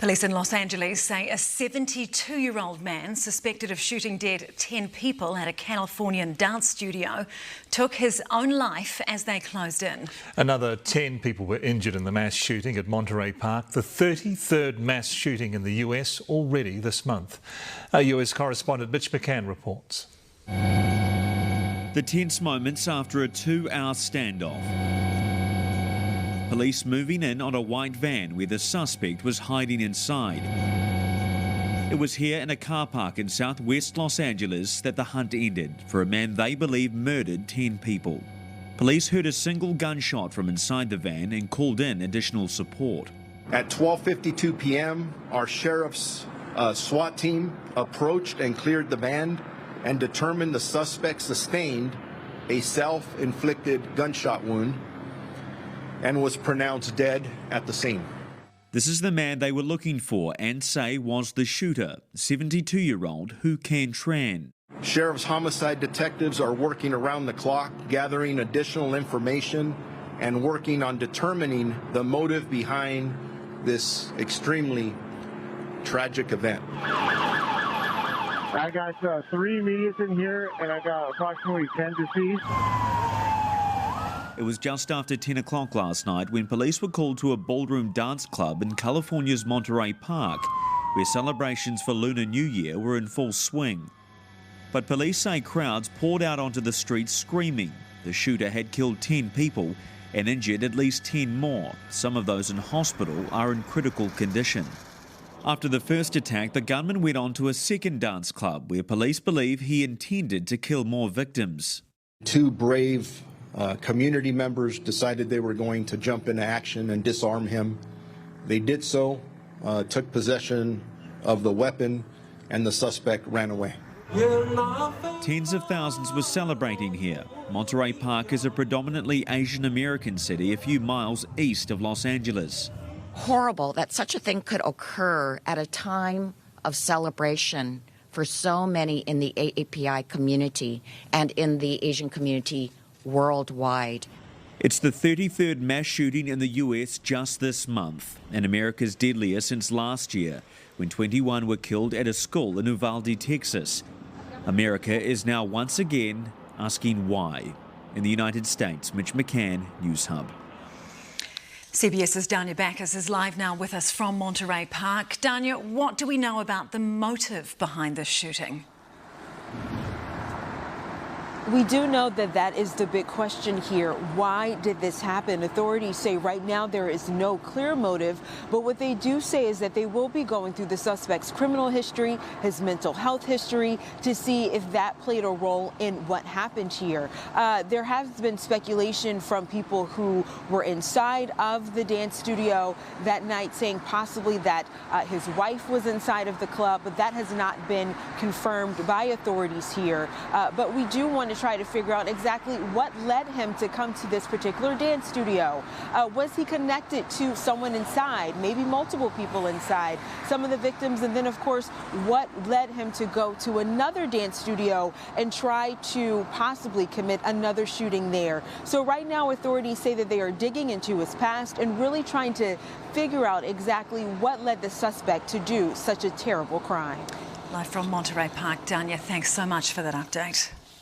Police in Los Angeles say a 72-year-old man suspected of shooting dead 10 people at a Californian dance studio took his own life as they closed in. Another 10 people were injured in the mass shooting at Monterey Park, the 33rd mass shooting in the US already this month. Our US correspondent Mitch McCann reports. The tense moments after a 2-hour standoff. Police moving in on a white van where the suspect was hiding inside. It was here in a car park in southwest Los Angeles that the hunt ended for a man they believe murdered 10 people. Police heard a single gunshot from inside the van and called in additional support. At 12:52 p.m., our sheriff's SWAT team approached and cleared the van and determined the suspect sustained a self-inflicted gunshot wound and was pronounced dead at the scene. This is the man they were looking for and say was the shooter, 72-year-old Hu Can Tran. Sheriff's homicide detectives are working around the clock, gathering additional information and working on determining the motive behind this extremely tragic event. I got 3 immediates in here, and I got approximately 10 deceased. It was just after 10 o'clock last night when police were called to a ballroom dance club in California's Monterey Park, where celebrations for Lunar New Year were in full swing. But police say crowds poured out onto the streets screaming. The shooter had killed 10 people and injured at least 10 more. Some of those in hospital are in critical condition. After the first attack, the gunman went on to a second dance club where police believe he intended to kill more victims. 2 brave community members decided they were going to jump into action and disarm him. They did so, took possession of the weapon, and the suspect ran away. Tens of thousands were celebrating here. Monterey Park is a predominantly Asian American city a few miles east of Los Angeles. Horrible that such a thing could occur at a time of celebration for so many in the AAPI community and in the Asian community worldwide. It's the 33rd mass shooting in the US just this month, and America's deadliest since last year, when 21 were killed at a school in Uvalde, Texas. America is now once again asking why. In the United States, Mitch McCann, Newshub. CBS's Dania Bacchus is live now with us from Monterey Park. Dania, what do we know about the motive behind this shooting? We do know that that is the big question here. Why did this happen? Authorities say right now there is no clear motive, but what they do say is that they will be going through the suspect's criminal history, his mental health history, to see if that played a role in what happened here. There has been speculation from people who were inside of the dance studio that night saying possibly that his wife was inside of the club, but that has not been confirmed by authorities here. But we do want to try to figure out exactly what led him to come to this particular dance studio. Was he connected to someone inside, maybe multiple people inside, some of the victims, and then of course what led him to go to another dance studio and try to possibly commit another shooting there. So right now authorities say that they are digging into his past and really trying to figure out exactly what led the suspect to do such a terrible crime. Live from Monterey Park, Dania, thanks so much for that update.